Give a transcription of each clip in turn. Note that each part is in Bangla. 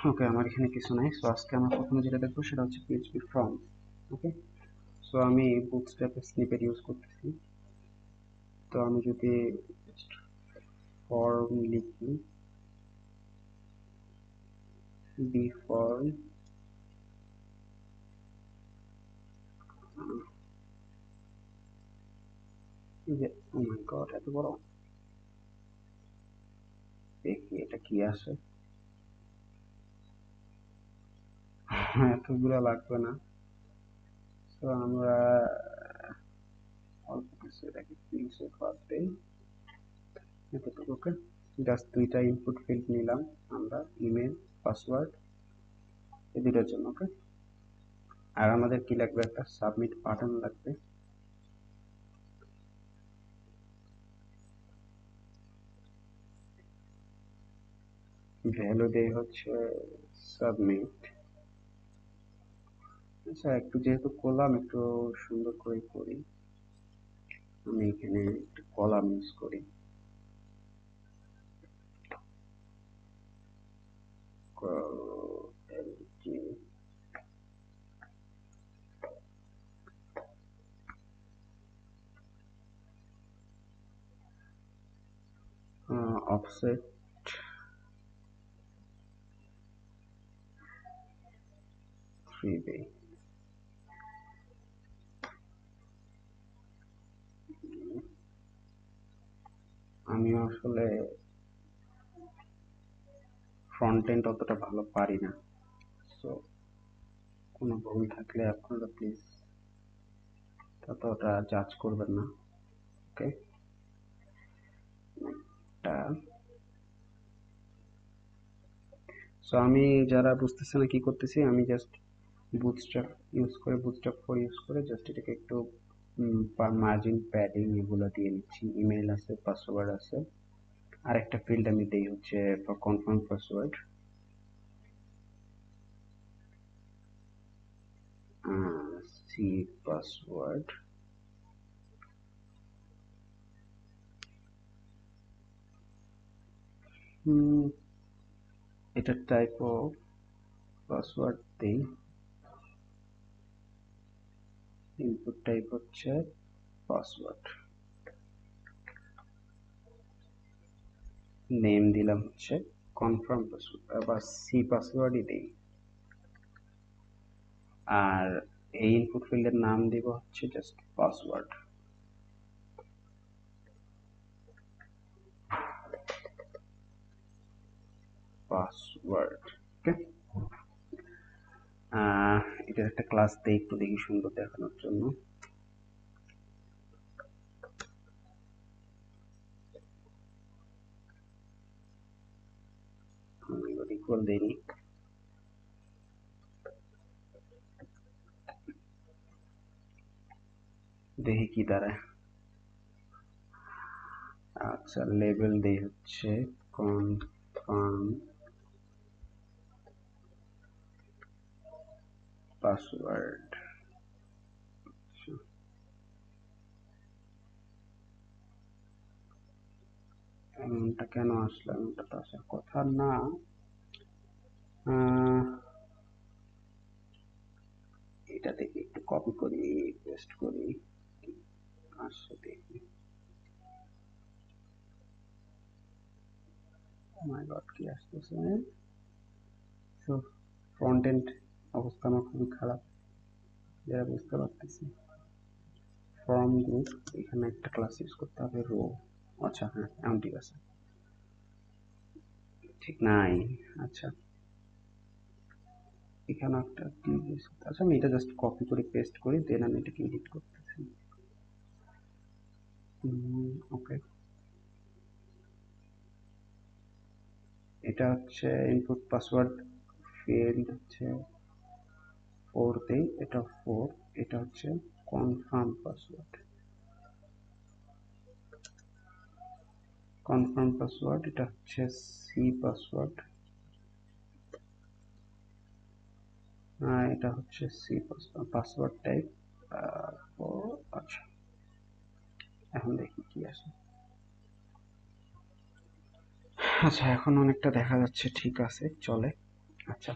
ওকে, আমার এখানে কিছু নাই। সো আজকে আমরা প্রথমে যেটা দেখবো সেটা হচ্ছে পিএইচপি ফর্ম। ওকে, সো আমি বুটস্ট্র্যাপের স্নিপেট ইউজ করতেছি। তো আমি যদি ফর্ম লিখি, বি ফর্ম, যে ও মাই গড এত বড়, দেখি এটা কি আসে। এতগুলো লাগবে না। তো আমরা অল্প কিছু এটাকে ফিল্ডসে করতে এতটুকু। ওকে, জাস্ট দুইটা ইনপুট ফিল্ড নিলাম আমরা, ইমেল, পাসওয়ার্ড, এই দুটোর জন্য। ওকে, আর আমাদের কি লাগবে, একটা সাবমিট বাটন লাগবে। ভ্যালু দেই হচ্ছে সাবমিট। আচ্ছা, একটু যেহেতু করলাম একটু সুন্দর করে করি। আমি এখানে একটু কলাম ইউজ করি। অফসেট 3 দেই। আমি আসলে ফ্রন্ট এন্ড অতটা ভালো পারি না, সো কোনো ভুল থাকলে আপনারা প্লিজ ততটা জাজ করবেন না। ওকে, এটা সো আমি যারা বুঝতেছে না কি করতেছি, আমি জাস্ট বুটস্ট্র্যাপ বুটস্ট্র্যাপ 4 ইউজ করে জাস্ট এটাকে একটু মার্জিন, প্যাডিং এগুলো দিয়ে নিচ্ছি। ইমেল আছে, পাসওয়ার্ড আছে, আর একটা ফিল্ড আমি দেই হচ্ছে for confirm password, C password. এটা টাইপ অফ পাসওয়ার্ড দেই, ইনপুট টাইপ হচ্ছে পাসওয়ার্ড, নেম দিলাম হচ্ছে কনফার্ম পাসওয়ার্ড, আবার সি পাসওয়ার্ডই দেই। আর এই ইনপুট ফিল্ডের নাম দিব হচ্ছে জাস্ট পাসওয়ার্ড। পাসওয়ার্ড। ওকে, এটার একটা ক্লাস দেই একটু, দেখি সুন্দর দেখানোর জন্য। ইকুয়াল দেইনি, দেখি কি দাঁড়ায়। আচ্ছা, লেবেল দেই হচ্ছে কনফার্ম পাসওয়ার্ড। এমনটা কেন আসলো, এমনটা তো আসার কথা না। এটা থেকে একটু কপি করি, পেস্ট করি, আসছে দেখি। ও মাই গড, কি আসতেছে। তো ফ্রন্ট এন্ড অবস্থা আমার খুবই খারাপ, যেটা বুঝতে পারতেছি। ফর্ম গ্রুপ, এখানে একটা ক্লাস ইউজ করতে হবে, রো। আচ্ছা হ্যাঁ, এখন ঠিক আছে, ঠিক নাই। আচ্ছা, এখানে একটা কি ইউজ করতে, আচ্ছা আমি এটা জাস্ট কপি করে পেস্ট করি, দেন আমি এটাকে এডিট করতেছি। ওকে, এটা হচ্ছে ইনপুট পাসওয়ার্ড ফিল্ড হচ্ছে 4 দেই, এটা 4। এটা হচ্ছে কনফার্ম পাসওয়ার্ড, এটা হচ্ছে সি পাসওয়ার্ড, এটা হচ্ছে সি পাসওয়ার্ড, পাসওয়ার্ড টাইপ। আচ্ছা, এখন দেখি কি আসে। আচ্ছা, এখন অনেকটা দেখা যাচ্ছে, ঠিক আছে, চলে। আচ্ছা,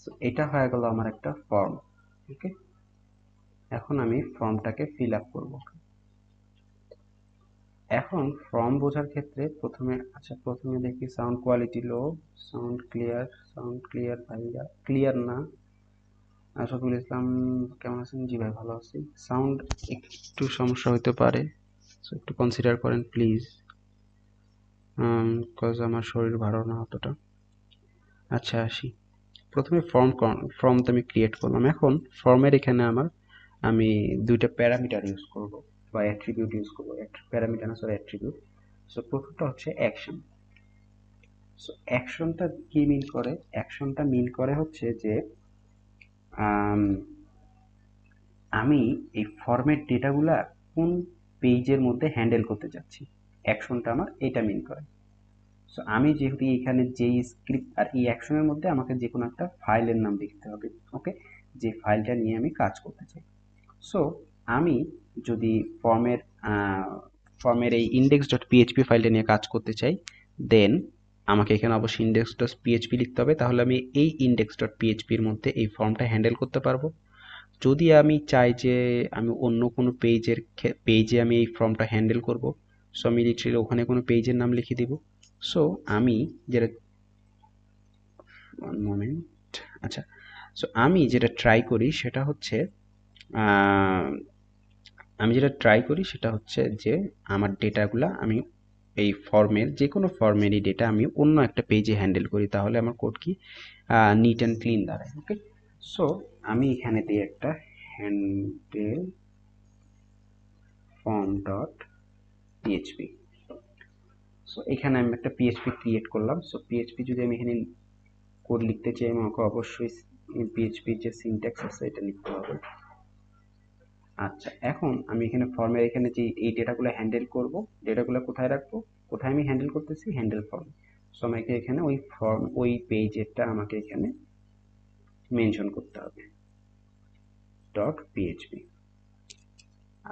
তো এটা হয়ে গেল আমার একটা ফর্ম। ওকে, এখন আমি ফর্মটাকে ফিল আপ করবো। এখন ফর্ম বোঝার ক্ষেত্রে প্রথমে দেখি sound quality low, sound clear ভাইয়া, ক্লিয়ার না। আশরাফুল ইসলাম, কেমন আছেন? জি ভাই, ভালো আছি। সাউন্ড একটু সমস্যা হতে পারে, সো একটু কনসিডার করেন প্লিজ, বিকজ আমার শরীর ভালো না অতটা। আচ্ছা, আসি। প্রথমে ফর্ম তো আমি ক্রিয়েট করলাম। এখন ফর্মের এখানে আমি দুইটা প্যারামিটার ইউজ করব বা অ্যাট্রিবিউট ইউজ করব। প্যারামিটার না, সরি, অ্যাট্রিবিউট। সো প্রথমটা হচ্ছে অ্যাকশন। সো অ্যাকশনটা কি মিন করে? অ্যাকশনটা মিন করে হচ্ছে যে আম, আমি এই ফরম্যাট ডেটাগুলা কোন পেজের মধ্যে হ্যান্ডেল করতে চাচ্ছি, অ্যাকশনটা আমার এটা মিন করে। সো আমি যেহেতু এখানে যেই স্ক্রিপ্ট আর এই অ্যাকশনের মধ্যে আমাকে যে কোনো একটা ফাইলের নাম লিখতে হবে। ওকে, যে ফাইলটা নিয়ে আমি কাজ করতে চাই। সো আমি যদি ফর্মের ফর্মের এই ইন্ডেক্স ডট পিএইচপি ফাইলটা নিয়ে কাজ করতে চাই, দেন আমাকে এখানে অবশ্যই ইন্ডেক্স ডট পিএইচপি লিখতে হবে, তাহলে আমি এই ইন্ডেক্স ডট পিএইচপির মধ্যে এই ফর্মটা হ্যান্ডেল করতে পারবো। যদি আমি চাই যে আমি অন্য কোনো পেজে আমি এই ফর্মটা হ্যান্ডেল করব, সো আমি লিটারেলি ওখানে কোনো পেজের নাম লিখে দিব। সো আমি যেটা, ওয়ান মোমেন্ট, আচ্ছা, সো আমি যেটা ট্রাই করি সেটা হচ্ছে আহ, যে আমার ডেটাগুলা আমি এই ফর্মের যে কোনো ফর্মেরই ডেটা আমি অন্য একটা পেজে হ্যান্ডেল করি, তাহলে আমার কোড কি নিট অ্যান্ড ক্লিন দাঁড়ায়। ওকে, সো আমি এখানে দিই একটা handle form dot PHP. So এখানে আমি একটা পিএইচপি ক্রিয়েট করলাম। সো পিএইচপি যদি আমি এখানে কোড লিখতে চাই, আমাকে অবশ্যই পিএইচপির যে সিনট্যাক্স আছে এটা লিখতে হবে। আচ্ছা, এখন আমি এখানে ফর্মের এখানে যে এই ডেটাগুলো হ্যান্ডেল করব, ডেটাগুলো কোথায় রাখবো, কোথায় আমি হ্যান্ডেল করতেছি, হ্যান্ডেল ফর্ম। সো আমাকে এখানে ওই ফর্ম, ওই পেজেরটা আমাকে এখানে মেনশন করতে হবে, ডট পিএইচপি।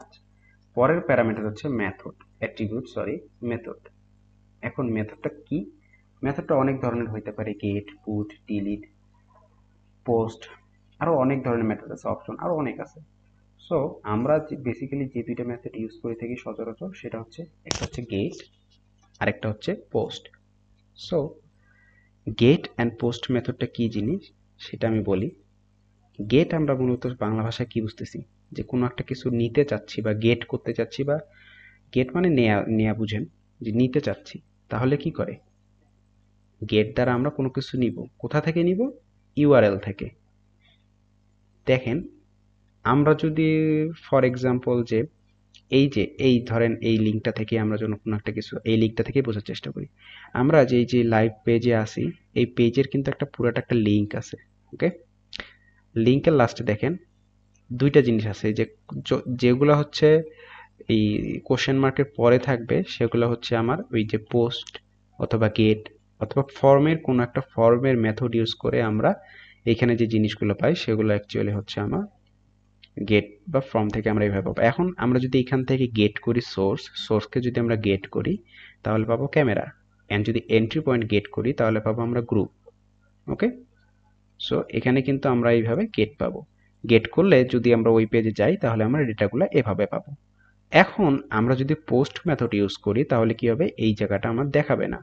আচ্ছা, পরের প্যারামিটার হচ্ছে মেথড, অ্যাট্রিবিউট, সরি, মেথড। এখন মেথডটা কি? মেথডটা অনেক ধরনের হইতে পারে, গেট, পুট, ডিলিট, পোস্ট, আরো অনেক ধরনের মেথড আছে, অপশন আরো অনেক আছে। সো আমরা বেসিক্যালি যে দুইটা মেথড ইউজ করে থাকি সচরাচর, সেটা হচ্ছে, একটা হচ্ছে গেট, আরেকটা হচ্ছে post. So get and post মেথডটা কি জিনিস সেটা আমি বলি। গেট আমরা মূলত বাংলা ভাষায় কি বুঝতেছি, যে কোনো একটা কিছু নিতে চাচ্ছি বা গেট করতে চাচ্ছি, বা গেট মানে নেয়া, নেয়া বুঝেন, যে নিতে চাচ্ছি, তাহলে কি করে, গেট দ্বারা আমরা কোনো কিছু নিব, কোথা থেকে নিব, ইউআরএল থেকে। দেখেন, আমরা যদি ফর এক্সাম্পল যে এই ধরেন এই লিঙ্কটা থেকে আমরা যখন কোনো একটা কিছু এই লিঙ্কটা থেকে বোঝার চেষ্টা করি, আমরা যে লাইভ পেজে আসি, এই পেজের কিন্তু একটা পুরাটা একটা লিঙ্ক আছে। ওকে, লিঙ্কের লাস্টে দেখেন দুইটা জিনিস আছে, যে যেগুলো হচ্ছে এই কোশ্চেন মার্কের পরে থাকবে, সেগুলো হচ্ছে আমার ওই যে পোস্ট অথবা গেট অথবা ফর্মের কোনো একটা ফর্মের মেথড ইউজ করে আমরা এখানে যে জিনিসগুলো পাই, সেগুলো অ্যাকচুয়ালি হচ্ছে আমার গেট বা ফর্ম থেকে আমরা এইভাবে পাবো। এখন আমরা যদি এখান থেকে গেট করি সোর্সকে যদি আমরা গেট করি তাহলে পাবো ক্যামেরা, এন্ড যদি এন্ট্রি পয়েন্ট গেট করি তাহলে পাবো আমরা গ্রুপ। ওকে, সো এখানে কিন্তু আমরা এইভাবে গেট পাবো। গেট করলে যদি আমরা ওই পেজে যাই তাহলে আমরা ডেটাগুলো এভাবে পাবো। এখন আমরা যদি পোস্ট মেথড ইউজ করি তাহলে কি হবে, এই জায়গাটা আমার দেখাবে না।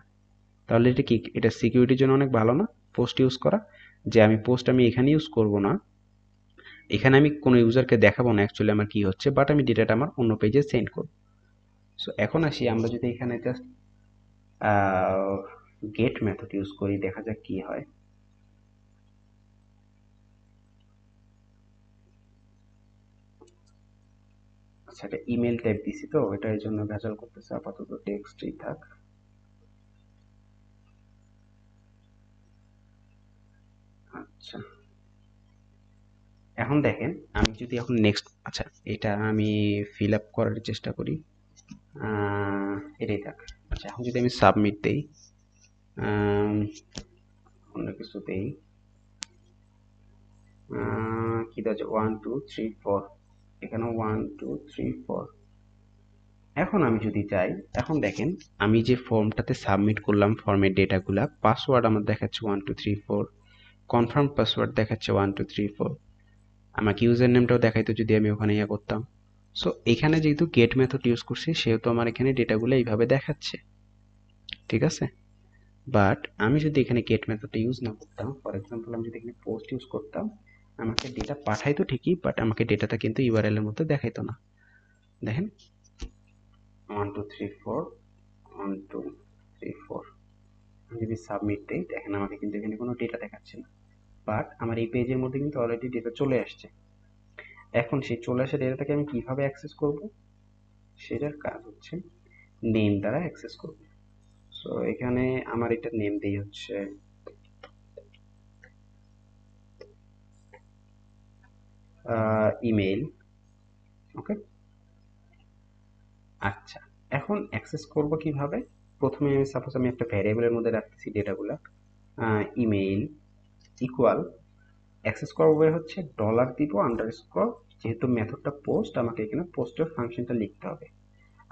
তাহলে এটা কি, এটা সিকিউরিটির জন্য অনেক ভালো না পোস্ট ইউজ করা, যে আমি পোস্ট আমি এখানে ইউজ করব না, এখানে আমি কোনো ইউজারকে দেখাবো না অ্যাকচুয়ালি আমার কি হচ্ছে, বাট আমি ডেটাটা আমার অন্য পেজে সেন্ড করব। সো এখন আসি, আমরা যদি এখানে জাস্ট গেট মেথড ইউজ করি, দেখা যাক কি হয়। আচ্ছা, এটা ইমেল টাইপ দিছি তো এটা এর জন্য ভেজাল করতেছে, আপাতত টেক্সটই থাক। আচ্ছা, এখন দেখেন, আমি যদি এখন নেক্সট, আচ্ছা, এটা আমি ফিল আপ করার চেষ্টা করি, এটাই থাক। আচ্ছা, এখন যদি আমি সাবমিট দেই, অন্য কিছু দেই, কি দেওয়া যায়, 1 2 3 4, এখানে 1 2 3 4, এখন আমি যদি চাই, এখন দেখেন আমি যে ফর্মটাতে সাবমিট করলাম ফর্মের ডেটাগুলা, পাসওয়ার্ড আমার দেখাচ্ছে 1234, কনফার্ম পাসওয়ার্ড দেখাচ্ছে 1234, আমাকে ইউজার নেমটাও দেখাইতো যদি আমি ওখানে ইয়া করতাম। সো এখানে যেহেতু গেট মেথড ইউজ করছি সেহেতু আমার এখানে ডেটাগুলো এইভাবে দেখাচ্ছে, ঠিক আছে। বাট আমি যদি এখানে গেট মেথডটা ইউজ না করতাম, ফর এক্সাম্পল আমি যদি এখানে পোস্ট ইউজ করতাম, আমাকে ডেটা পাঠাইতো ঠিকই, বাট আমাকে ডেটাটা কিন্তু ইউআরএল এর মধ্যে দেখাইতো না। দেখেন 1234 1234, আমি যদি সাবমিট দিই দেখেন আমাকে কিন্তু এখানে কোনো ডেটা দেখাচ্ছে না, বাট আমার এই পেজের মধ্যে কিন্তু অলরেডি ডেটা চলে আসছে। এখন সেই চলে আসা ডেটাটাকে আমি কিভাবে অ্যাক্সেস করব, সেটার কাজ হচ্ছে নেম দ্বারা অ্যাক্সেস করব। সো এখানে আমার এটা নেম দেই হচ্ছে ইমেইল, ওকে। আচ্ছা, এখন অ্যাক্সেস করব কিভাবে? প্রথমে আমি সাপোজ আমি একটা ভ্যারিয়েবলের মধ্যে রাখতেছি ডেটাগুলা, ইমেইল ইকুয়াল, অ্যাক্সেস করবে হচ্ছে ডলার দিব আন্ডারস্কোর, যেহেতু মেথডটা পোস্ট আমাকে এখানে পোস্টের ফাংশনটা লিখতে হবে।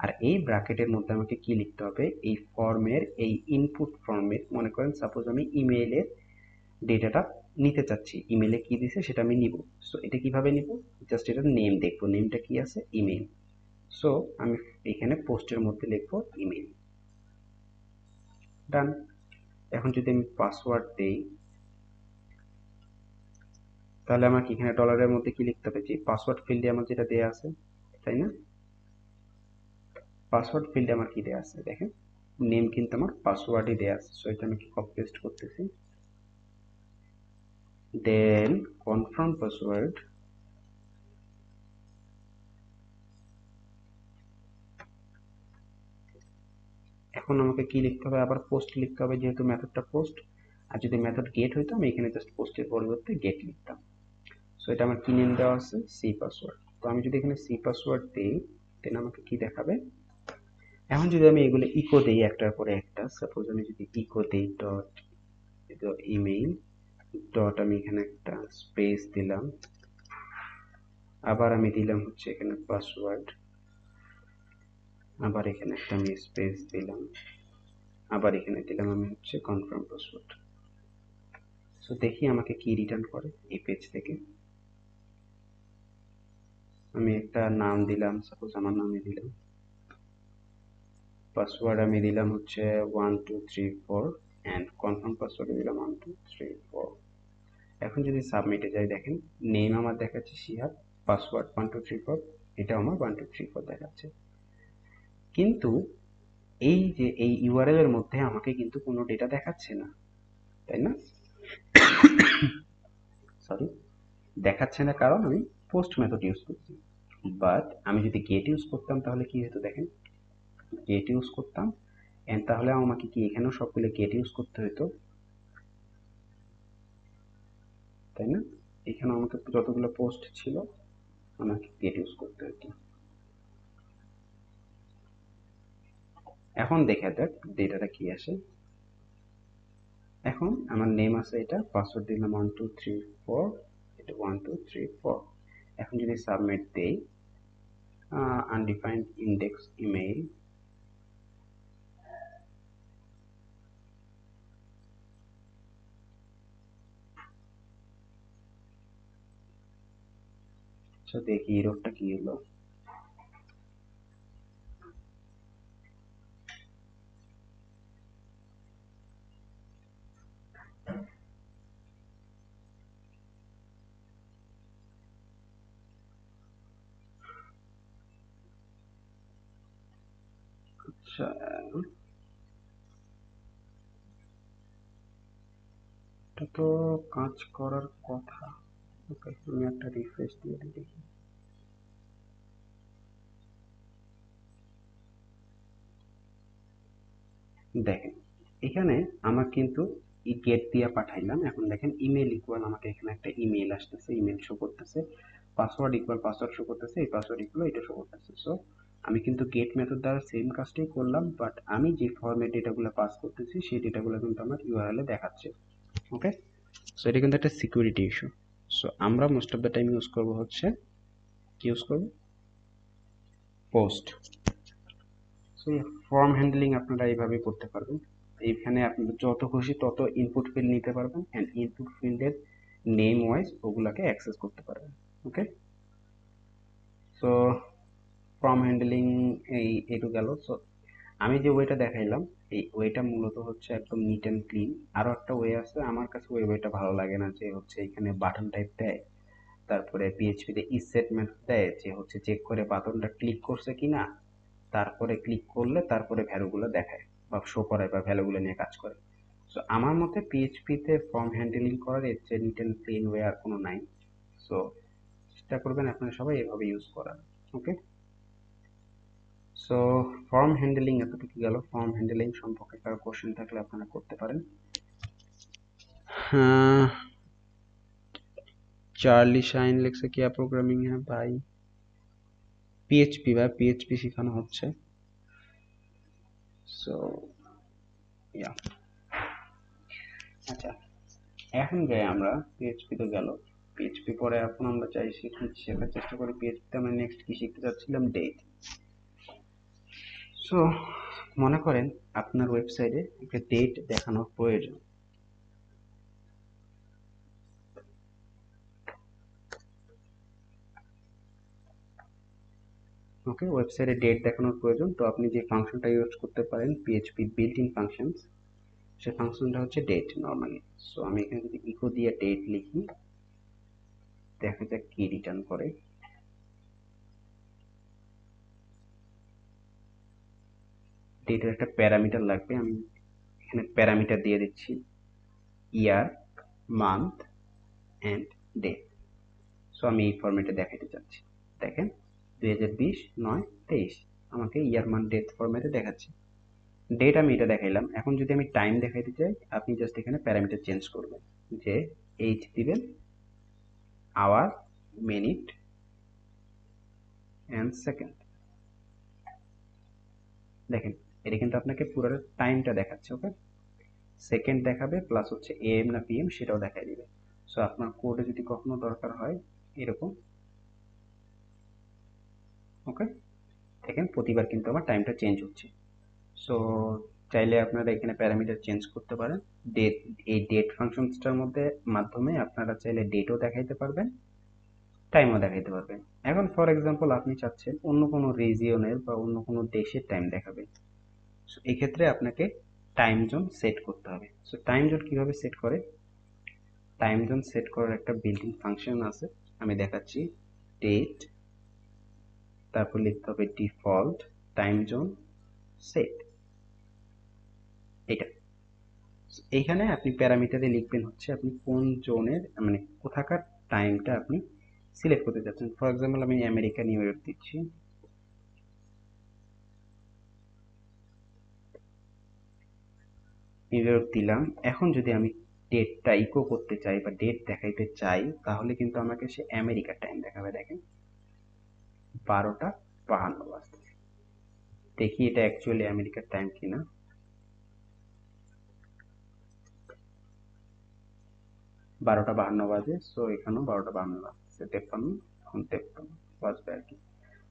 আর এই ব্র্যাকেটের মধ্যে আমাকে কি লিখতে হবে, এই ফর্মের এই ইনপুট ফর্মের, মনে করেন সাপোজ আমি ইমেইলের ডেটাটা নিতে চাচ্ছি, ইমেইলে কি দিছে সেটা আমি নিব। সো এটা কিভাবে নিব, জাস্ট এটার নেম দেখবো, নেমটা কি আছে, ইমেইল। সো আমি এখানে পোস্টের মধ্যে লিখবো ইমেইল, ডান। এখন যদি আমি পাসওয়ার্ড দেই, তাহলে আমাকে এখানে ডলারের মধ্যে কি লিখতে হবে, যে পাসওয়ার্ড ফিল্ডে আমার যেটা দেয়া আছে, তাই না? পাসওয়ার্ড ফিল্ডে আমার কি দেয়া আছে দেখেন, নেম কিন্তু আমার পাসওয়ার্ডই দেয়া আছে। সো এটা আমি কি কপি পেস্ট করতেছি, দেন কনফার্ম পাসওয়ার্ড, এখন আমাকে কি লিখতে হবে, আবার পোস্ট লিখতে হবে যেহেতু মেথডটা পোস্ট। আর যদি মেথড গেট হইতো আমি এখানে জাস্ট পোস্টের পরিবর্তে গেট লিখতাম। সো এটা আমার কি নেম দেওয়া আছে, সি পাসওয়ার্ড। তো আমি যদি এখানে সি পাসওয়ার্ড দিই, দেন আমাকে কি দেখাবে। এখন যদি আমি এগুলো ইকো দেই একটার পরে একটা, সাপোজ আমি যদি ইকো দেই ডট ইমেইল ডট, আমি এখানে একটা স্পেস দিলাম, আবার আমি দিলাম হচ্ছে এখানে পাসওয়ার্ড, আবার এখানে একটা আমি স্পেস দিলাম, আবার এখানে দিলাম আমি হচ্ছে কনফার্ম পাসওয়ার্ড। সো দেখি আমাকে কি রিটার্ন করে এই পেজ থেকে। আমি একটা নাম দিলাম, সাপোজ আমার নামে দিলাম, পাসওয়ার্ড আমি দিলাম হচ্ছে 1234, অ্যান্ড কনফার্ম পাসওয়ার্ড দিলাম 1234। এখন যদি সাবমিটে যাই দেখেন নেম আমার দেখাচ্ছে শিহাব, পাসওয়ার্ড 1234, এটা আমার 1234 দেখাচ্ছে। কিন্তু এই যে এই ইউআরএল এর মধ্যে আমাকে কিন্তু কোনো ডেটা দেখাচ্ছে না, তাই না? সরি, দেখাচ্ছে না কারণ আমি পোস্ট মেথড ইউজ করছি। বাট আমি যদি গেট ইউজ করতাম তাহলে কি হতো দেখেন, গেট ইউজ করতাম এন্ড তাহলে আমাকে কি এখানেও সবগুলো গেট ইউজ করতে হতো, তাই না? এখানে আমাকে যতগুলো পোস্ট ছিল আমাকে গেট ইউজ করতে হতো। এখন দেখা যাক ডেটাটা কি আসে। এখন আমার নেম আছে, এটা পাসওয়ার্ড দিলাম 1234, এটা 1234। এখন যদি সাবমিট দেই, আনডিফাইন্ড ইন্ডেক্স ইমেইল, আচ্ছা দেখি এররটা কি হলো। আচ্ছা, এটা তো কাজ করার কথা। ওকে, আমি একটা রিফ্রেশ দিয়ে দেখি। দেখেন এখানে আমার কিন্তু গেট দিয়ে পাঠাইলাম, এখন দেখেন ইমেল ইকুয়াল, আমাকে এখানে একটা ইমেল আসতেছে, ইমেল শো করতেছে, পাসওয়ার্ড ইকুয়াল পাসওয়ার্ড শো করতেছে, এই পাসওয়ার্ড ইকুয়াল এটা শো করতেছে। সো আমি কিন্তু গেট মেথড দ্বারা সেম কাজটাই করলাম, বাট আমি যে ফর্মে ডেটাগুলো পাস করতেছি সেই ডেটাগুলো কিন্তু আমার ইউআরএল এ দেখাচ্ছে। ওকে, সো এটা কিন্তু একটা সিকিউরিটি ইস্যু। সো আমরা most of the time use করবো হচ্ছে, কি ইউজ করবো, পোস্ট। ফর্ম হ্যান্ডলিং আপনারা এইভাবে করতে পারবেন। এইখানে আপনি যত খুশি তত ইনপুট ফিল্ড নিতে পারবেন অ্যান্ড ইনপুট ফিল্ডের নেম ওয়াইজ ওগুলাকে অ্যাক্সেস করতে পারবেন। ওকে, সো ফর্ম হ্যান্ডলিং এইটু গেল। সো আমি যে ওয়েটা দেখাইলাম এই ওয়েটা মূলত হচ্ছে একদম নিট অ্যান্ড ক্লিন। আরও একটা ওয়ে আছে, আমার কাছে ওই ওয়েটা ভালো লাগে না, যে হচ্ছে এখানে বাটন টাইপ দেয়, তারপরে পিএইচপিতে ইসেট মেথড দেয়, যে হচ্ছে চেক করে বাটনটা ক্লিক করছে কিনা, তারপরে ক্লিক করলে তারপরে ভ্যালুগুলো দেখায় বা শো করায় বা ভ্যালুগুলো নিয়ে কাজ করে। সো আমার মতে পিএইচপিতে ফর্ম হ্যান্ডলিং করার এর চেয়ে নিট অ্যান্ড ক্লিন ওয়ে আর কোনো নাই। সো চেষ্টা করবেন আপনারা সবাই এভাবে ইউজ করার। ওকে, সো ফর্ম হ্যান্ডলিং এতটুকু গেল। ফর্ম হ্যান্ডলিং সম্পর্কে কারো কোশ্চেন থাকলে আপনারা করতে পারেন। चार्ली शाइन लिखছে কি প্রোগ্রামিং है भाई? পিএইচপি বা পিএইচপি শেখানো হচ্ছে। সো ইয়া, আচ্ছা এখন যাই আমরা পিএইচপি তো গেল। পিএইচপি পরে এখন আমরা চাই শেখার চেষ্টা করি পিএইচপিতে আমরা নেক্সট কি শিখতে যাচ্ছিলাম, ডেট। সো মনে করেন আপনার ওয়েবসাইটে একটা ডেট দেখানোর প্রয়োজন। ওকে, ওয়েবসাইটে ডেট দেখানোর প্রয়োজন, তো আপনি যে ফাংশনটা ইউজ করতে পারেন পিএইচপি বিল্ট ইন ফাংশনস, সেই ফাংশনটা হচ্ছে ডেট নর্মালি। সো আমি এখানে যদি ইকো দিয়ে ডেট লিখি, দেখা যাক কি রিটার্ন করে। ডেটের একটা প্যারামিটার লাগবে, আমি এখানে প্যারামিটার দিয়ে দিচ্ছি ইয়ার, মান্থ অ্যান্ড ডেট। সো আমি এই ফরম্যাটে দেখাতে চাচ্ছি। দেখেন 2020-9-23 আমাকে ইয়ার মান্থ ডেট ফরম্যাটে দেখাচ্ছে। ডেট আমি এটা দেখাইলাম। এখন যদি আমি টাইম দেখাইতে চাই, আপনি জাস্ট এখানে প্যারামিটার চেঞ্জ করবেন, যে এইচ দিবেন, আওয়ার, মিনিট অ্যান্ড সেকেন্ড। দেখেন এটা কিন্তু আপনাকে পুরো টাইমটা দেখাচ্ছে। ওকে, সেকেন্ড দেখাবে প্লাস হচ্ছে এএম না পিএম সেটাও দেখাই দিবে। সো আপনার কোডে যদি কখনো দরকার হয় এরকম, ওকে দেখেন প্রতিবার কিন্তু আমার টাইমটা চেঞ্জ হচ্ছে। সো চাইলে আপনারা এখানে প্যারামিটার চেঞ্জ করতে পারেন। ডেট, এই ডেট ফাংশনসটার মধ্যে মাধ্যমে আপনারা চাইলে ডেটও দেখাইতে পারবেন, টাইমও দেখাইতে পারবেন। এখন ফর এক্সাম্পল আপনি চাচ্ছেন অন্য কোনো রিজিয়নের বা অন্য কোনো দেশের টাইম দেখাবেন। সো এক্ষেত্রে আপনাকে টাইম জোন সেট করতে হবে। সো টাইম জোন কিভাবে সেট করে, টাইম জোন সেট করার একটা বিল্ট-ইন ফাংশন আছে, আমি দেখাচ্ছি। ডেট, তারপর লিখতে হবে ডিফল্ট টাইম জোন সেট, এটা। এইখানে আপনি প্যারামিটারে লিখবেন হচ্ছে আপনি কোন জোনের মানে কোথাকার টাইমটা আপনি সিলেক্ট করতে চাচ্ছেন। ফর এক্সাম্পল আমি আমেরিকা নিউ ইয়র্ক দিচ্ছি। নিউ ইয়র্ক দিলাম। এখন যদি আমি ডেটটা ইকো করতে চাই বা ডেট দেখাইতে চাই, তাহলে কিন্তু আমাকে সে আমেরিকার টাইম দেখাবে। দেখেন 12:52 বাজতেছে। দেখি এটা অ্যাকচুয়ালি আমেরিকার টাইম কিনা। 12:52 বাজে। সো এখানেও 12:52 বাজছে, 53 এখন 53 বাজবে আর কি।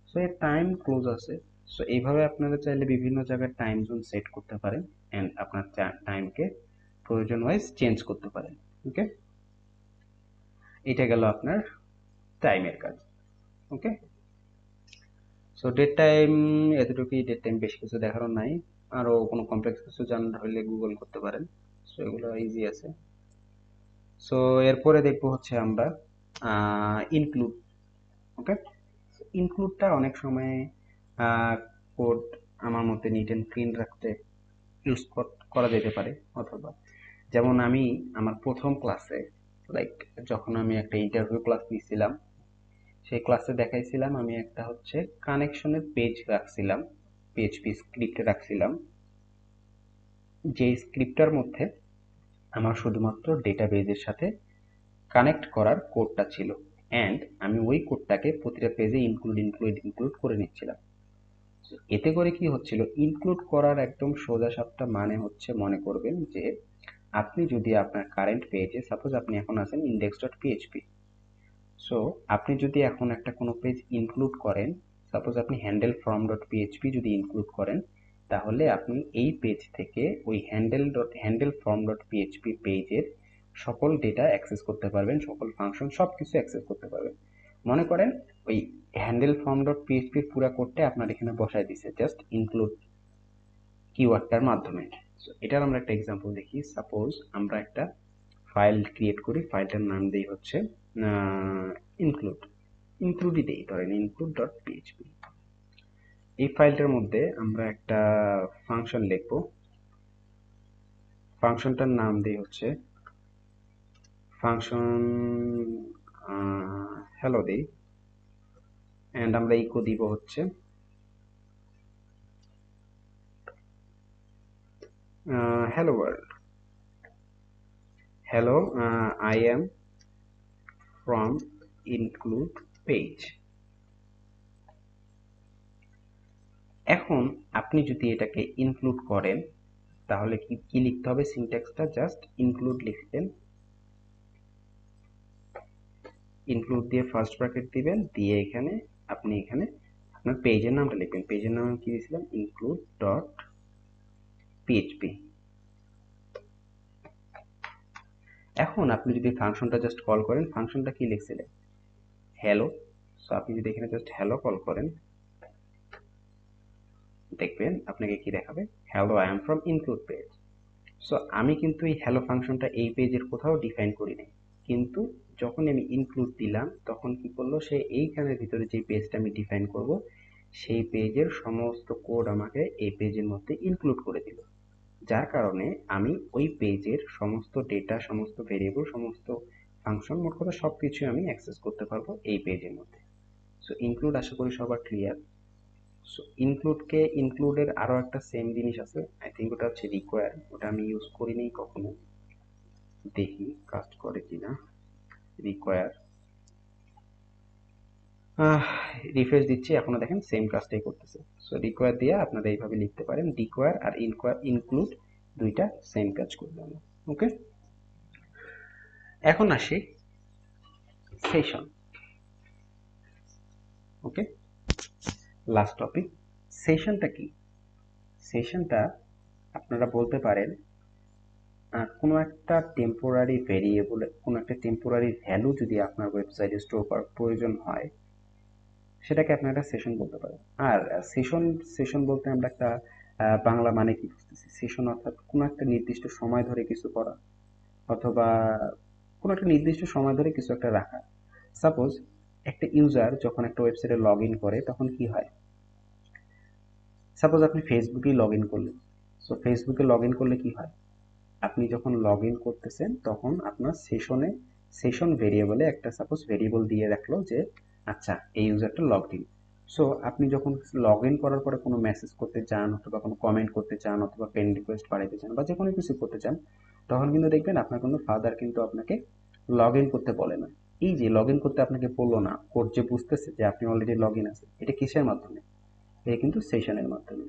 সো এর টাইম ক্লোজ আছে। সো এইভাবে আপনারা চাইলে বিভিন্ন জায়গায় টাইম জোন সেট করতে পারেন অ্যান্ড আপনার টাইমকে প্রয়োজন ওয়াইজ চেঞ্জ করতে পারেন। ওকে, এটা গেল আপনার টাইমের কাজ। ওকে, সো ডেট টাইম এতটুকুই। ডেট টাইম বেশি কিছু দেখানোর নাই। আরও কোনো কমপ্লেক্স কিছু জানার হলে গুগল করতে পারেন। সো এগুলো ইজি আছে। সো এরপরে দেখবো হচ্ছে আমরা ইনক্লুড। ওকে, ইনক্লুডটা অনেক সময় কোড আমার মতে নিট অ্যান্ড ক্লিন রাখতে ইউজ করা যেতে পারে। অথবা যেমন আমি আমার প্রথম ক্লাসে, লাইক যখন আমি একটা ইন্টারভিউ ক্লাস নিয়েছিলাম, সেই ক্লাসে দেখাইছিলাম আমি একটা হচ্ছে কানেকশনের পেজ রাখছিলাম, পিএইচপি স্ক্রিপ্টে রাখছিলাম, যে স্ক্রিপ্টটার মধ্যে আমার শুধুমাত্র ডেটাবেজের সাথে কানেক্ট করার কোডটা ছিল অ্যান্ড আমি ওই কোডটাকে প্রতিটা পেজে ইনক্লুড করে নিচ্ছিলাম। এতে করে কি হচ্ছিল, ইনক্লুড করার একদম সোজা সাপটা মানে হচ্ছে, মনে করবেন যে আপনি যদি আপনার কারেন্ট পেজে, সাপোজ আপনি এখন আছেন index.php, সো আপনি যদি এখন একটা কোনো পেজ ইনক্লুড করেন, সাপোজ আপনি হ্যান্ডেল ফ্রম ডট পিএইচপি যদি ইনক্লুড করেন, তাহলে আপনি এই পেজ থেকে ওই হ্যান্ডেল ফর্ম ডট পিএইচপি পেজের সকল ডেটা অ্যাক্সেস করতে পারবেন, সকল ফাংশন সব কিছু অ্যাক্সেস করতে পারবেন। মনে করেন ওই হ্যান্ডেল ফর্ম ডট পিএইচপির পুরো কোডটা আপনার এখানে বসায় দিছে জাস্ট ইনক্লুড কিওয়ার্ডটার মাধ্যমে। সো এটার আমরা একটা এক্সাম্পল দেখি। সাপোজ আমরা একটা ফাইল ক্রিয়েট করি, ফাইলটার নাম দেই হচ্ছে ইনক্লুডই দেই, ধরেন ইনক্লুড ডট পিএইচপি। এই ফাইলটার মধ্যে আমরা একটা ফাংশন লিখব, ফাংশনটার নাম দেই হচ্ছে ফাংশন হ্যালো দেই, এন্ড আমরা ইকো দিব হচ্ছে hello world, hello, I am from include page। এখন আপনি যদি এটাকে ইনক্লুড করেন তাহলে কি লিখতে হবে, সিনট্যাক্সটা জাস্ট ইনক্লুড লিখবেন, ইনক্লুড দিয়ে ফার্স্ট ব্র্যাকেট দিবেন, দিয়ে এখানে আপনি এখানে আপনার পেজের নামটা লিখবেন। পেজের নাম কি দিয়েছিলাম, ইনক্লুড ডট পিএইচপি। এখন আপনি যদি ফাংশনটা জাস্ট কল করেন, ফাংশনটা কি লিখছিলেন, হ্যালো। সো আপনি যদি এখানে জাস্ট হ্যালো কল করেন, দেখবেন আপনাকে কি দেখাবে, hello I am from include page. So আমি কিন্তু এই হ্যালো ফাংশনটা এই পেজের কোথাও ডিফাইন করি নাই, কিন্তু যখন আমি ইনক্লুড দিলাম তখন কি করলো, সে এইখানের ভিতরে যে পেজটা আমি ডিফাইন করব সেই পেজের সমস্ত কোড আমাকে এই পেজের মধ্যে ইনক্লুড করে দিল, যার কারণে আমি ওই পেজের সমস্ত ডেটা, সমস্ত ভেরিয়েবল, সমস্ত ফাংশন, মোট কথা সবকিছু আমি অ্যাক্সেস করতে পারবো এই পেজের মধ্যে। সো ইনক্লুড আশা করি সবার ক্লিয়ার। সো ইনক্লুডের আরো একটা সেম জিনিস আছে, আই থিঙ্ক ওটা হচ্ছে রিকোয়ার, ওটা আমি ইউজ করিনি কখনো, দেখি কাজ করে কিনা। রিকোয়ার রিফ্রেশ দিচ্ছি, এখনো দেখেন সেম কাজটাই করতেছে। সো রিকোয়ার দিয়ে আপনারা এইভাবে লিখতে পারেন, ডিকোয়ার আর ইনক্লুড দুইটা সেম কাজ করবে। ওকে, এখন আসি সেশন। ওকে, লাস্ট টপিক, সেশনটা কি? সেশনটা আপনারা বলতে পারেন কোনো একটা টেম্পোরারি ভেরিয়েবল, কোনো একটা টেম্পোরারি ভ্যালু যদি আপনার ওয়েবসাইটে স্টোর করার প্রয়োজন হয় সেটাকে আপনারা একটা সেশন বলতে পারেন। আর সেশন বলতে আমরা একটা বাংলা মানে কি বুঝতেছি, সেশন অর্থাৎ কোনো একটা নির্দিষ্ট সময় ধরে কিছু করা, অথবা কোনো একটা নির্দিষ্ট সময় ধরে কিছু একটা রাখা। সাপোজ একটা ইউজার যখন একটা ওয়েবসাইটে লগ ইন করে তখন কি হয়, সাপোজ আপনি ফেসবুকেই লগ ইন করলেন। সো ফেসবুকে লগ ইন করলে কি হয়, আপনি যখন লগ ইন করতেছেন তখন আপনার সেশন ভেরিয়েবলে একটা সাপোজ ভেরিয়েবল দিয়ে রাখলো যে আচ্ছা এই ইউজারটা লগ ইন। সো আপনি যখন লগ ইন করার পরে কোনো মেসেজ করতে চান, অথবা কোনো কমেন্ট করতে চান, অথবা ফ্রেন্ড রিকোয়েস্ট বাড়াইতে চান, বা যে কোনো কিছু করতে চান, তখন কিন্তু দেখবেন আপনার কোনো ফাদার কিন্তু আপনাকে লগ ইন করতে বলে না। এই যে লগ ইন করতে আপনাকে বললো না, কোড যে বুঝতেছে যে আপনি অলরেডি লগ ইন আছেন, এটা কিসের মাধ্যমে, এটা কিন্তু সেশনের মাধ্যমে,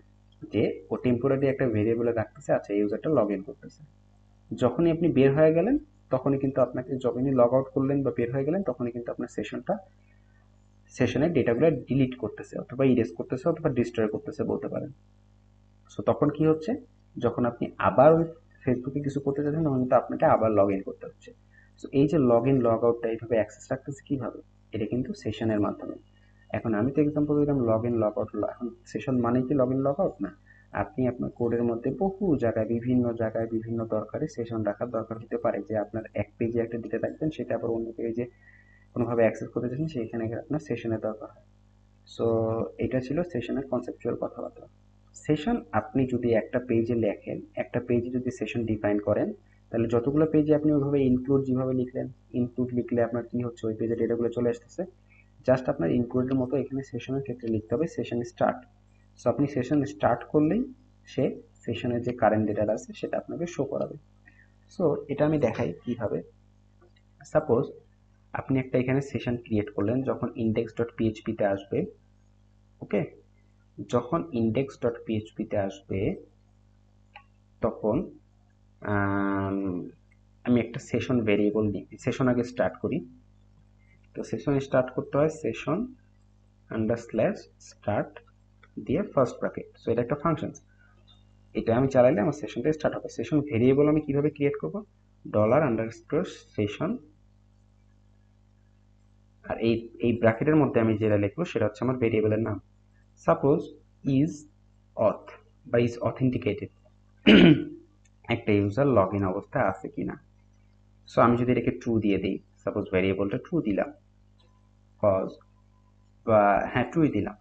যে ও টেম্পোরারি একটা ভেরিয়েবলে রাখতেছে আচ্ছা এই ইউজারটা লগ ইন করতেছে। যখনই আপনি বের হয়ে গেলেন তখনই কিন্তু আপনাকে, যখনই লগ আউট করলেন বা বের হয়ে গেলেন তখনই কিন্তু আপনার সেশনের ডেটাগুলো ডিলিট করতেছে, অথবা ইরেজ করতেছে, অথবা ডিস্ট্রয় করতেছে বলতে পারেন। সো তখন কি হচ্ছে, যখন আপনি আবার ওই ফেসবুকে কিছু করতে চাচ্ছেন তখন কিন্তু আপনাকে আবার লগ ইন করতে হচ্ছে। সো এই যে লগ ইন লগ আউটটা এইভাবে অ্যাক্সেস রাখতেছে কিভাবে, এটা কিন্তু সেশনের মাধ্যমে। এখন আমি তো এক্সাম্পল দিলাম লগ ইন লগ আউট, এখন সেশন মানে কি লগ ইন লগ আউট না, আপনি আপনার কোডের মধ্যে বহু জায়গায়, বিভিন্ন জায়গায়, বিভিন্ন দরকারে সেশন রাখার দরকার হতে পারে, যে আপনার এক পেজে একটা ডেটা রাখবেন, সেটা আবার অন্য পেজে কোনোভাবে অ্যাক্সেস করতে চাচ্ছেন, সেখানে আপনার সেশনের দরকার হয়। সো এটা ছিল সেশনের কনসেপচুয়াল কথাবার্তা। সেশন আপনি যদি একটা পেজে লেখেন, একটা পেজে যদি সেশন ডিফাইন করেন, তাহলে যতগুলো পেজে আপনি ওইভাবে ইনক্লুড যেভাবে লিখলেন, ইনক্লুড লিখলে আপনার কি হচ্ছে, ওই পেজে ডেটাগুলো চলে আসতেছে, জাস্ট আপনার ইনক্লুডের মতো এখানে সেশনের ক্ষেত্রে লিখতে হবে সেশন স্টার্ট। সো আপনি সেশন স্টার্ট করলেই সে সেশনের যে কারেন্ট ডেটা আছে সেটা আপনাকে শো করাবে। সো এটা আমি দেখাই কিভাবে। সাপোজ আপনি একটা এখানে সেশন ক্রিয়েট করলেন, যখন ইন্ডেক্স ডট পিএইচপিতে আসবে, ওকে, যখন ইন্ডেক্স ডট পিএইচপিতে আসবে তখন আমি একটা সেশন ভেরিয়েবল দিই, সেশন আগে স্টার্ট করি। তো সেশন স্টার্ট করতে হয় সেশন আন্ডার স্ল্যাশ স্টার্ট দিয়ে ফার্স্ট ব্র্যাকেট। সো এটা একটা ফাংশন। এটা আমি চালাইলে আমার সেশনটা স্টার্ট হবে। সেশন ভেরিয়েবল আমি কিভাবে ক্রিয়েট করব, ডলার আন্ডারস্কোর সেশন, আর এই এই ব্র্যাকেটের মধ্যে আমি যেটা লিখবো সেটা হচ্ছে আমার ভেরিয়েবলের নাম। সাপোজ ইজ অথ বা ইজ অথেন্টিকেটেড, একটা ইউজার লগ ইন অবস্থায় আছে কিনা। সো আমি যদি এটাকে ট্রু দিয়ে দিই, সাপোজ ভেরিয়েবলটা ট্রু দিলাম, কজ বা হ্যাঁ ট্রুই দিলাম।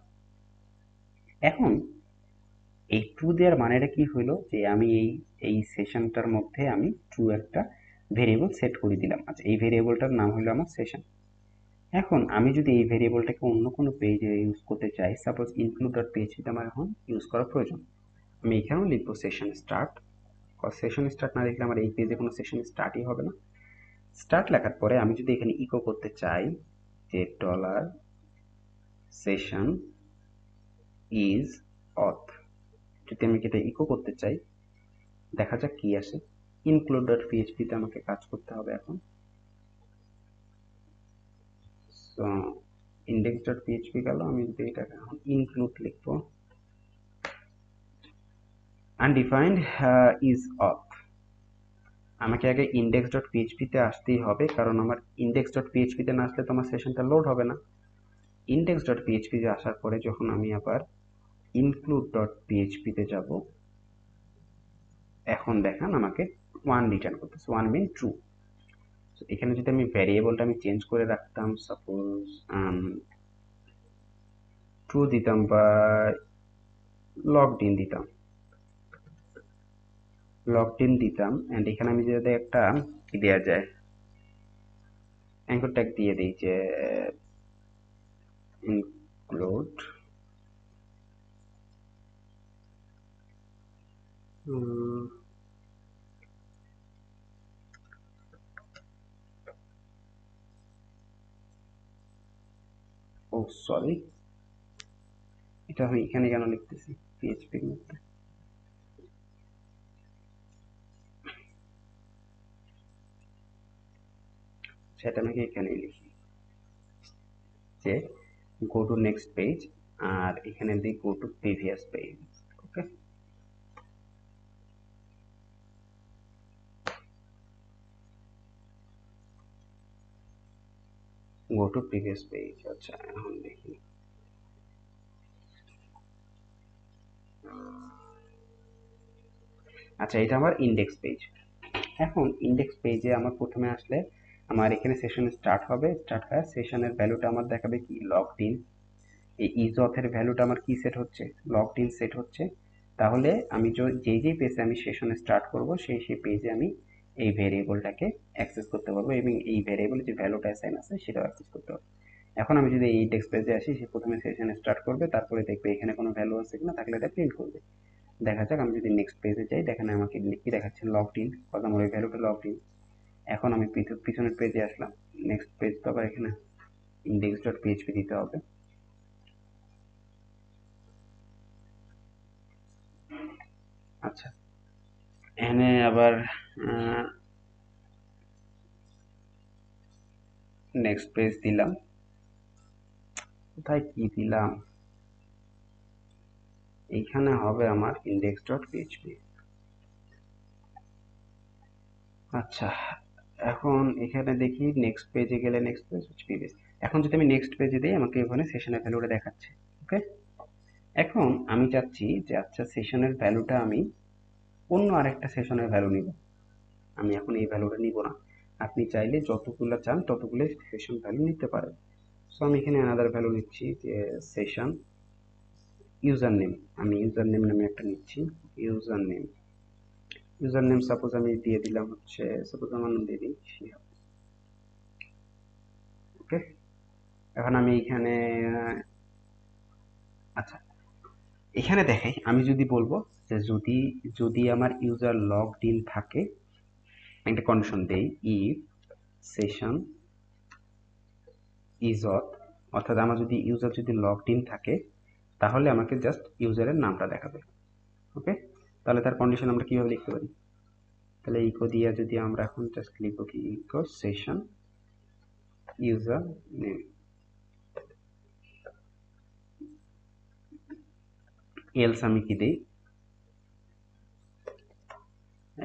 এখন এই ট্রু দেওয়ার মানেটা কি হলো, যে আমি এই এই সেশনটার মধ্যে আমি ট্রু একটা ভেরিয়েবল সেট করে দিলাম। আচ্ছা, এই ভেরিয়েবলটার নাম হলো আমার সেশন। এখন আমি যদি এই ভেরিয়েবলটাকে অন্য কোনো পেজে ইউজ করতে চাই, সাপোজ ইনক্লুড ডট পিএইচপিতে আমার এখন ইউজ করা প্রয়োজন, আমি এখানেও লিখবো সেশন স্টার্ট। সেশন স্টার্ট না লিখলে আমার এই পেজে কোনো সেশন স্টার্টই হবে না। স্টার্ট লেখার পরে আমি যদি এখানে ইকো করতে চাই যে ডলার সেশন ইজ অথ, যদি আমি এটা ইকো করতে চাই, দেখা যাক কি আসে। ইনক্লুড ডট পিএইচপিতে আমাকে কাজ করতে হবে এখন। সো ইন্ডেক্স ডট পিএইচপি গেল, আমি যদি এটাকে এখন ইনক্লুড লিখবো, আনডিফাইন্ড ইজ অথ। আমাকে আগে ইন্ডেক্স ডট পিএইচপিতে আসতেই হবে, কারণ আমার ইন্ডেক্স ডট পিএইচপিতে না আসলে তো আমার সেশনটা লোড হবে না। ইন্ডেক্স ডট পিএইচপিতে আসার পরে যখন আমি আবার ইনক্লুড ডট পিএইচপিতে যাব, এখন দেখেন আমাকে ওয়ান রিটার্ন করতেছে, ওয়ান মিন ট্রু। এখানে যদি আমি ভ্যারিয়েবলটা আমি চেঞ্জ করে রাখতাম, সাপোজ ট্রু দিতাম বা লগড ইন দিতাম, লগড ইন দিতাম, এন্ড এখানে আমি যদি একটা কি দেওয়া যায়, অ্যাঙ্কর ট্যাগ দিয়ে দিই যে ইনক্লুড ও সরি, এটা আমি এখানে কেন লিখতেছি পিএইচপির মধ্যে, সেটা আমাকে এখানেই লিখি যে গো টু নেক্সট পেজ, আর এখানে দিই go to previous page. Okay, go to previous page. আচ্ছা, এখন দেখি, আচ্ছা এটা আমার ইন্ডেক্স পেজ। এখন ইন্ডেক্স পেজে আমার প্রথমে আসলে আমার এখানে সেশন স্টার্ট হবে, স্টার্ট হয় সেশনের ভ্যালুটা আমার দেখাবে কি লগড ইন। এই ইজ অথের ভ্যালুটা আমার কি সেট হচ্ছে, লগড ইন সেট হচ্ছে। তাহলে আমি যেই যেই পেজে আমি সেশন স্টার্ট করব সেই সেই পেজে আমি এই ভেরিয়েবলটাকে অ্যাক্সেস করতে পারবো, এবং এই ভেরিয়েবলে যে ভ্যালুটা অ্যাসাইন আছে সেটাও অ্যাক্সেস করতে পারবো। এখন আমি যদি এই ইন্ডেক্স পেজে আসি, সে প্রথমে সেশন স্টার্ট করবে, তারপরে দেখবে এখানে কোনো ভ্যালু আছে কিনা, থাকলে এটা প্রিন্ট করবে। দেখা যাক, আমি যদি নেক্সট পেজে যাই, দেখেন আমাকে কি দেখাচ্ছে, লগড ইন, কত আমার ওই ভ্যালুটা লগড ইন। এখন আমি পিছনের পেজে আসলাম, নেক্সট পেজ তো আবার এখানে ইন্ডেক্স ডট পিএইচপি দিতে হবে। আচ্ছা, এখানে আবার নেক্সট পেজ দিলাম, কোথায় কি দিলাম, এইখানে হবে আমার ইন্ডেক্স ডট পিএইচপি। আচ্ছা, এখন এখানে দেখি নেক্সট পেজে গেলে নেক্সট পেজ হচ্ছে প্রিভিয়াস। এখন যদি আমি নেক্সট পেজে দিই, আমাকে ওখানে সেশনের ভ্যালুটা দেখাচ্ছে। ওকে, এখন আমি চাচ্ছি যে আচ্ছা সেশনের ভ্যালুটা আমি অন্য আরেকটা সেশনের ভ্যালু নিব, আমি এখন এই ভ্যালুটা নিব না। আপনি চাইলে যতগুলো চান ততগুলো সেশন ভ্যালু নিতে পারেন। সো আমি এখানে আনাদার ভ্যালু নিচ্ছি যে সেশন ইউজার নেম, আমি ইউজার নেম নামে একটা নিচ্ছি, user name. User name suppose আমি দিয়ে দিলাম হচ্ছে, সাপোজ আমার নাম দিয়ে দিই শিহাব। ওকে, এখন আমি এখানে আচ্ছা, এখানে দেখাই, আমি যদি বলবো যে যদি যদি আমার ইউজার লগড ইন থাকে, একটা কন্ডিশন দেই, ইফ সেশন ইজ অথ, অর্থাৎ আমার যদি ইউজার যদি লগড ইন থাকে, তাহলে আমাকে জাস্ট ইউজারের নামটা দেখাবে। ওকে, তাহলে তার কন্ডিশন আমরা কিভাবে লিখতে পারি, তাহলে ইকো দিয়ে যদি আমরা এখন জাস্ট লিখবো কি echo session user name, else আমি কি দিই,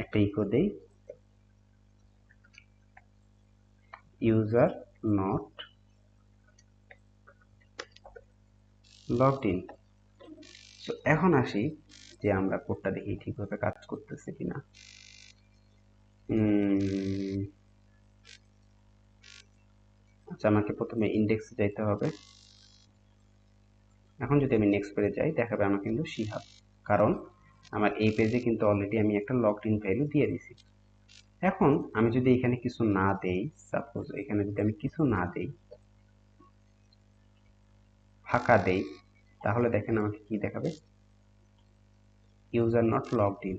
একটা ইকো দেই, ইউজার নট লগড ইন। তো এখন আসি যে আমরা কোডটা দেখি ঠিকভাবে কাজ করতেছে কিনা। আচ্ছা, আমাকে প্রথমে ইন্ডেক্সে যাইতে হবে। এখন যদি আমি নেক্সট পেজে যাই, দেখাবে আমাকে কিন্তু শিহাব, কারণ আমার এই পেজে কিন্তু অলরেডি আমি একটা লগড ইন ভ্যালু দিয়ে দিছি। এখন আমি যদি এখানে কিছু না দেই, সাপোজ এখানে যদি আমি কিছু না দেই, ফাঁকা দেই, তাহলে দেখেন আমাকে কি দেখাবে, ইউজার নট লগড ইন।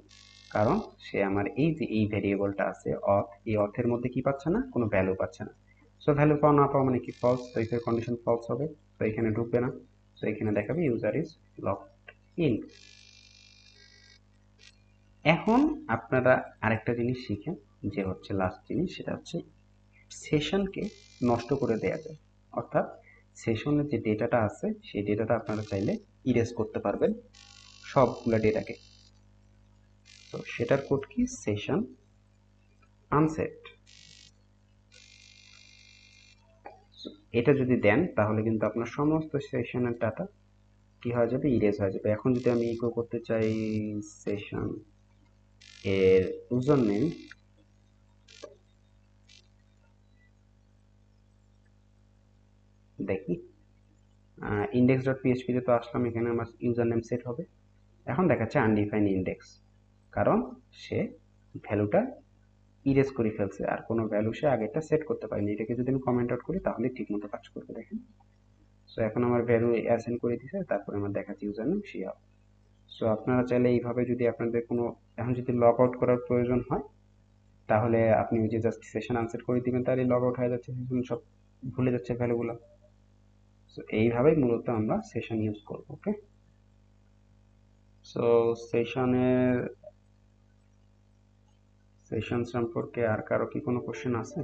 কারণ সে আমার এই যে এই ভ্যারিয়েবলটা আছে অথ, এই অথের মধ্যে কি পাচ্ছে না, কোনো ভ্যালু পাচ্ছে না। সো ভ্যালু পাওয়া না পাওয়া মানে কি, ফলস। তো এখানে কন্ডিশন ফলস হবে, তো এখানে ঢুকবে না। তো এখানে দেখাবে ইউজার ইজ লগড ইন। এখন আপনারা আরেকটা জিনিস শিখেন, যে হচ্ছে লাস্ট জিনিস, সেটা হচ্ছে সেশনকে নষ্ট করে দেয়া যায়। অর্থাৎ সেশনের যে ডেটাটা আছে সেই ডেটাটা আপনারা চাইলে ইরেজ করতে পারবেন, সবগুলা ডেটাকে। তো সেটার কোড কি, সেশন আনসেট। এটা যদি দেন তাহলে কিন্তু আপনার সমস্ত সেশনের ডাটা কি হয়ে যাবে, ইরেজ হয়ে যাবে। এখন যদি আমি ইকো করতে চাই সেশন এর ইউজার নেম, দেখি ইন্ডেক্স ডট পিএইচপিতে তো আসলাম, এখানে আমার ইউজার নেম সেট হবে। এখন দেখাচ্ছে আনডিফাইন্ড ইন্ডেক্স, কারণ সে ভ্যালুটা ইরেজ করে ফেলছে, আর কোনো ভ্যালু সে আগেরটা সেট করতে পারেনি। এটাকে যদি আমি কমেন্ট আউট করি তাহলে ঠিক মতো কাজ করবে, দেখেন। সো এখন আমার ভ্যালু অ্যাসাইন করে দিছে, তারপরে আমার দেখাচ্ছে ইউজার নেম শিয়া। সো আপনারা চাইলে এইভাবে যদি আপনাদের কোনো, এখন যদি লগ আউট করার প্রয়োজন হয়, তাহলে আপনি ওই যে জাস্ট সেশন আনসেট করে দিবেন, তাহলে লগ আউট হয়ে যাচ্ছে, সেশন সব ভুলে যাচ্ছে ভ্যালুগুলো। সো এইভাবেই মূলত আমরা সেশন ইউজ করব। ওকে, সো সেশনের, সেশন সম্পর্কে আর কারো কি কোনো কোশ্চেন আছে?